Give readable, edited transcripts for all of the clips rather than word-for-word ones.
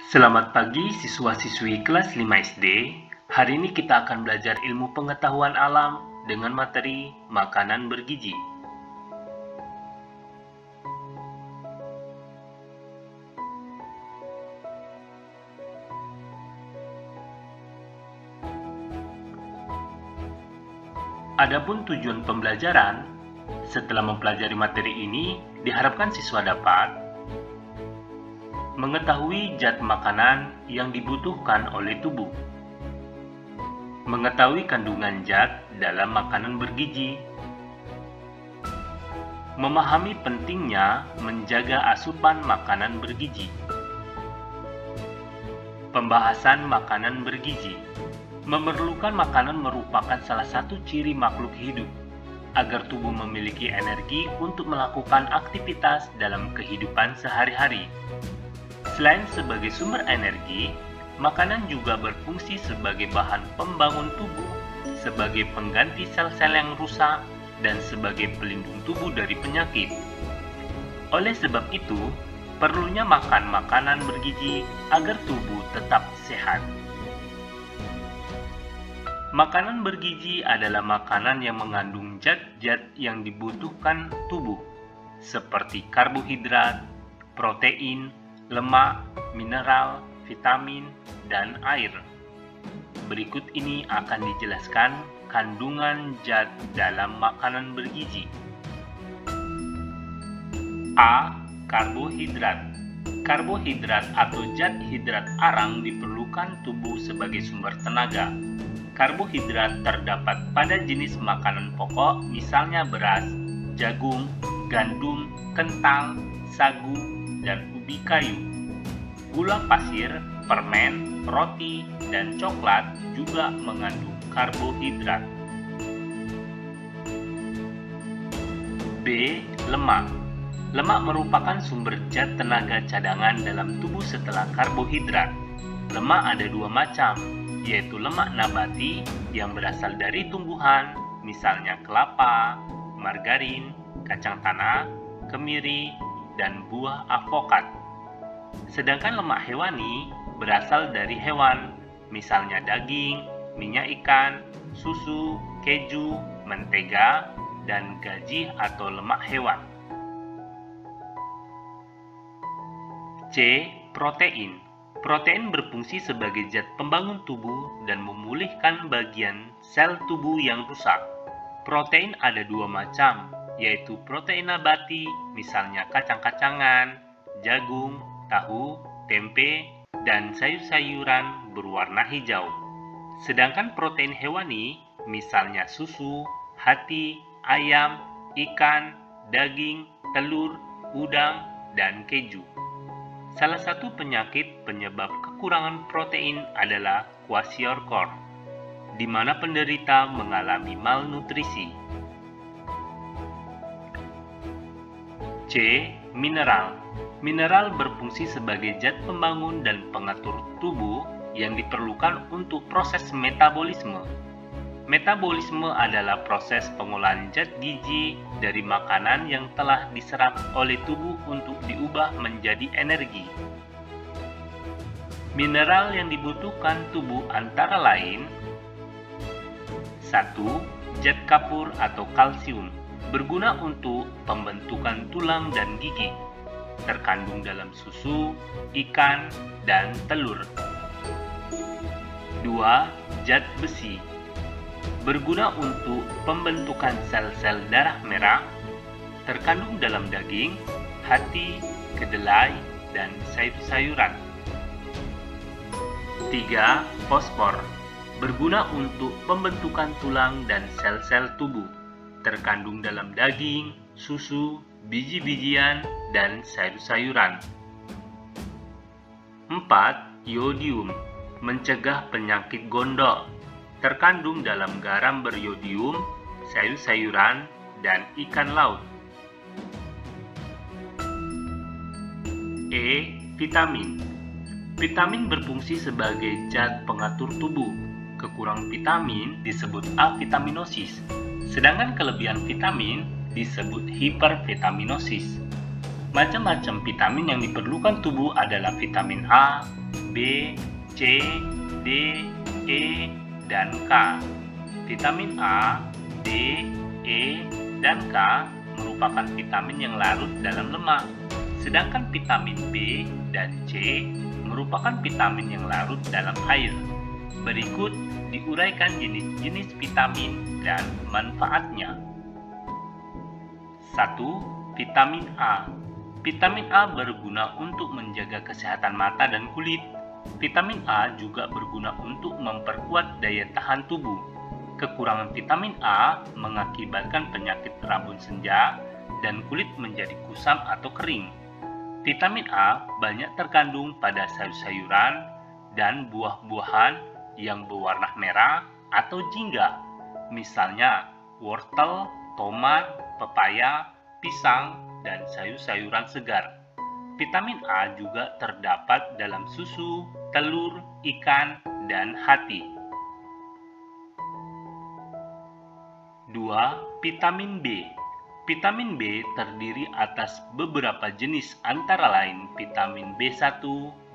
Selamat pagi siswa-siswi kelas 5 SD. Hari ini kita akan belajar ilmu pengetahuan alam dengan materi makanan bergizi. Adapun tujuan pembelajaran, setelah mempelajari materi ini, diharapkan siswa dapat mengetahui zat makanan yang dibutuhkan oleh tubuh, mengetahui kandungan zat dalam makanan bergizi, memahami pentingnya menjaga asupan makanan bergizi. Pembahasan makanan bergizi. Memerlukan makanan merupakan salah satu ciri makhluk hidup agar tubuh memiliki energi untuk melakukan aktivitas dalam kehidupan sehari-hari. Selain sebagai sumber energi, makanan juga berfungsi sebagai bahan pembangun tubuh, sebagai pengganti sel-sel yang rusak, dan sebagai pelindung tubuh dari penyakit. Oleh sebab itu, perlunya makan makanan bergizi agar tubuh tetap sehat. Makanan bergizi adalah makanan yang mengandung zat-zat yang dibutuhkan tubuh, seperti karbohidrat, protein, lemak, mineral, vitamin, dan air. Berikut ini akan dijelaskan kandungan zat dalam makanan bergizi. A. Karbohidrat. Karbohidrat atau zat hidrat arang diperlukan tubuh sebagai sumber tenaga. Karbohidrat terdapat pada jenis makanan pokok, misalnya beras, jagung, gandum, kentang, sagu, dan ubi kayu. Gula pasir, permen, roti, dan coklat juga mengandung karbohidrat. B. Lemak. Lemak merupakan sumber zat tenaga cadangan dalam tubuh setelah karbohidrat. Lemak ada dua macam, yaitu lemak nabati yang berasal dari tumbuhan, misalnya kelapa, margarin, kacang tanah, kemiri, dan buah avokat. Sedangkan lemak hewani berasal dari hewan, misalnya daging, minyak ikan, susu, keju, mentega, dan gaji atau lemak hewan. C. Protein. Protein berfungsi sebagai zat pembangun tubuh dan memulihkan bagian sel tubuh yang rusak. Protein ada dua macam, yaitu protein nabati, misalnya kacang-kacangan, jagung, tahu, tempe, dan sayur-sayuran berwarna hijau. Sedangkan protein hewani, misalnya susu, hati, ayam, ikan, daging, telur, udang, dan keju. Salah satu penyakit penyebab kekurangan protein adalah kwashiorkor, di mana penderita mengalami malnutrisi. C. Mineral. Mineral berfungsi sebagai zat pembangun dan pengatur tubuh yang diperlukan untuk proses metabolisme. Metabolisme adalah proses pengolahan zat gizi dari makanan yang telah diserap oleh tubuh untuk diubah menjadi energi. Mineral yang dibutuhkan tubuh antara lain: 1. Zat kapur atau kalsium, berguna untuk pembentukan tulang dan gigi, terkandung dalam susu, ikan, dan telur. 2. Zat besi, berguna untuk pembentukan sel-sel darah merah, terkandung dalam daging, hati, kedelai, dan sayur-sayuran. 3. Fosfor, berguna untuk pembentukan tulang dan sel-sel tubuh, terkandung dalam daging, susu, biji-bijian, dan sayur-sayuran. 4. Yodium, mencegah penyakit gondok, terkandung dalam garam beriodium, sayur-sayuran, dan ikan laut. E. Vitamin. Vitamin berfungsi sebagai zat pengatur tubuh. Kekurangan vitamin disebut avitaminosis, sedangkan kelebihan vitamin disebut hipervitaminosis. Macam-macam vitamin yang diperlukan tubuh adalah vitamin A, B, C, D, E, dan K. Vitamin A, D, E, dan K merupakan vitamin yang larut dalam lemak, sedangkan vitamin B dan C merupakan vitamin yang larut dalam air. Berikut diuraikan jenis-jenis vitamin dan manfaatnya. 1. Vitamin A. Vitamin A berguna untuk menjaga kesehatan mata dan kulit. Vitamin A juga berguna untuk memperkuat daya tahan tubuh. Kekurangan vitamin A mengakibatkan penyakit rabun senja dan kulit menjadi kusam atau kering. Vitamin A banyak terkandung pada sayur-sayuran dan buah-buahan yang berwarna merah atau jingga, misalnya wortel, tomat, pepaya, pisang, dan sayur-sayuran segar. Vitamin A juga terdapat dalam susu, telur, ikan, dan hati. 2. Vitamin B. Vitamin B terdiri atas beberapa jenis antara lain vitamin B1,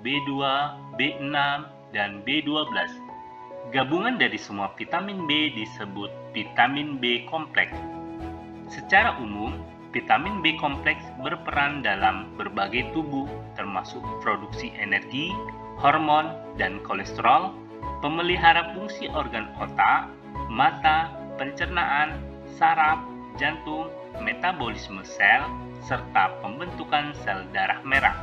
B2, B6, dan B12. Gabungan dari semua vitamin B disebut vitamin B kompleks. Secara umum, vitamin B kompleks berperan dalam berbagai tubuh, termasuk produksi energi, hormon, dan kolesterol, pemelihara fungsi organ otak, mata, pencernaan, saraf, jantung, metabolisme sel, serta pembentukan sel darah merah.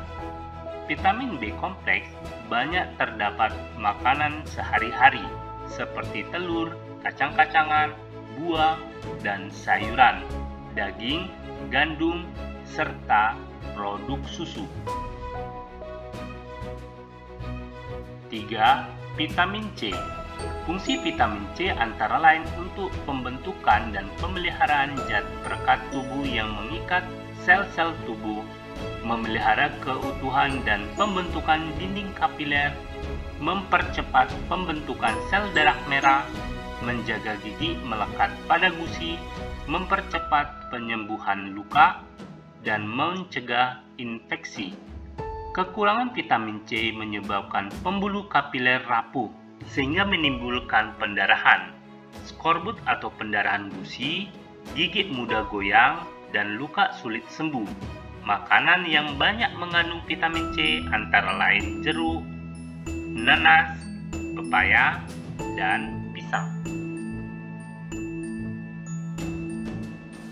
Vitamin B kompleks banyak terdapat makanan sehari-hari seperti telur, kacang-kacangan, buah, dan sayuran, daging, gandum, serta produk susu. 3. Vitamin C. Fungsi vitamin C antara lain untuk pembentukan dan pemeliharaan zat perekat tubuh yang mengikat sel-sel tubuh, memelihara keutuhan dan pembentukan dinding kapiler, mempercepat pembentukan sel darah merah, menjaga gigi melekat pada gusi, mempercepat penyembuhan luka, dan mencegah infeksi. Kekurangan vitamin C menyebabkan pembuluh kapiler rapuh, sehingga menimbulkan pendarahan, skorbut atau pendarahan gusi, gigi mudah goyang, dan luka sulit sembuh. Makanan yang banyak mengandung vitamin C antara lain jeruk, nanas, pepaya, dan pisang.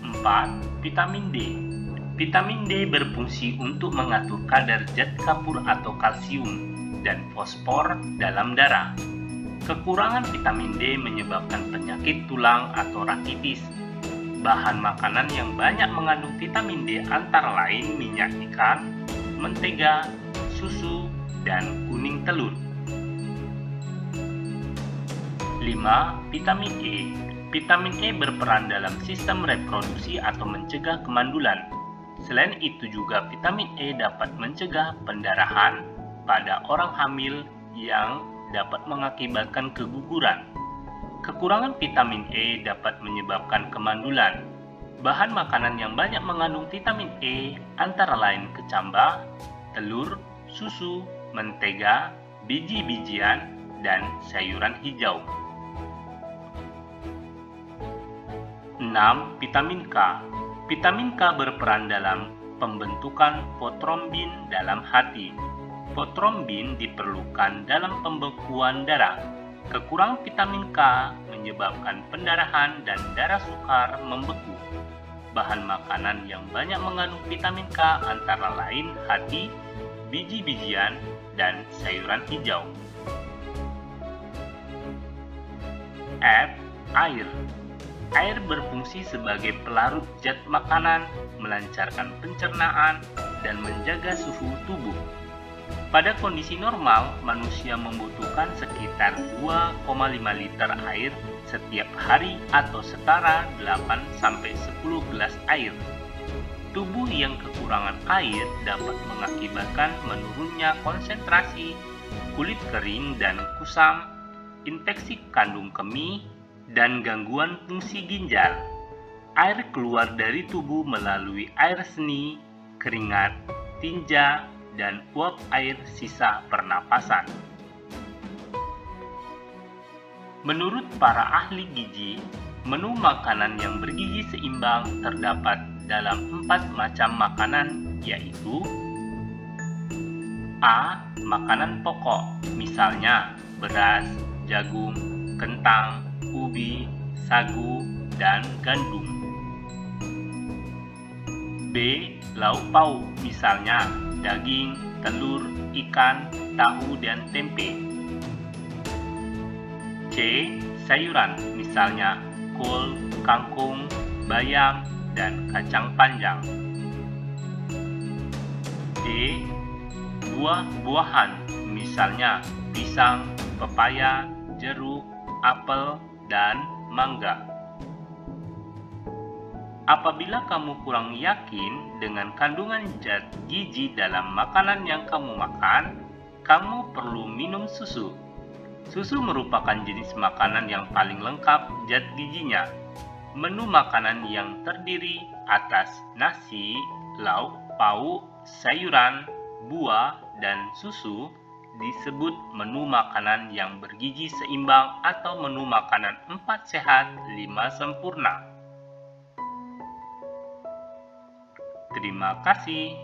4. Vitamin D. Vitamin D berfungsi untuk mengatur kadar zat kapur atau kalsium dan fosfor dalam darah. Kekurangan vitamin D menyebabkan penyakit tulang atau rakitis. Bahan makanan yang banyak mengandung vitamin D antara lain minyak ikan, mentega, susu, dan kuning telur. 5. Vitamin E. Vitamin E berperan dalam sistem reproduksi atau mencegah kemandulan. Selain itu juga vitamin E dapat mencegah pendarahan pada orang hamil yang dapat mengakibatkan keguguran. Kekurangan vitamin E dapat menyebabkan kemandulan. Bahan makanan yang banyak mengandung vitamin E antara lain kecambah, telur, susu, mentega, biji-bijian, dan sayuran hijau. 6. Vitamin K. Vitamin K berperan dalam pembentukan protrombin dalam hati. Protrombin diperlukan dalam pembekuan darah. Kekurangan vitamin K menyebabkan pendarahan dan darah sukar membeku. Bahan makanan yang banyak mengandung vitamin K antara lain hati, biji-bijian, dan sayuran hijau. F. Air. Air berfungsi sebagai pelarut zat makanan, melancarkan pencernaan, dan menjaga suhu tubuh. Pada kondisi normal, manusia membutuhkan sekitar 2,5 liter air setiap hari atau setara 8-10 gelas air. Tubuh yang kekurangan air dapat mengakibatkan menurunnya konsentrasi, kulit kering dan kusam, infeksi kandung kemih, dan gangguan fungsi ginjal. Air keluar dari tubuh melalui air seni, keringat, tinja, dan uap air sisa pernapasan. Menurut para ahli gizi, menu makanan yang bergizi seimbang terdapat dalam 4 macam makanan, yaitu A. Makanan pokok, misalnya beras, jagung, kentang, ubi, sagu, dan gandum. B. Lauk pauk, misalnya daging, telur, ikan, tahu, dan tempe. C. Sayuran, misalnya kol, kangkung, bayam, dan kacang panjang. D. Buah-buahan, misalnya pisang, pepaya, jeruk, apel, dan mangga. Apabila kamu kurang yakin dengan kandungan zat gizi dalam makanan yang kamu makan, kamu perlu minum susu. Susu merupakan jenis makanan yang paling lengkap zat gizinya. Menu makanan yang terdiri atas nasi, lauk pauk, sayuran, buah, dan susu disebut menu makanan yang bergizi seimbang atau menu makanan 4 sehat 5 sempurna. Terima kasih.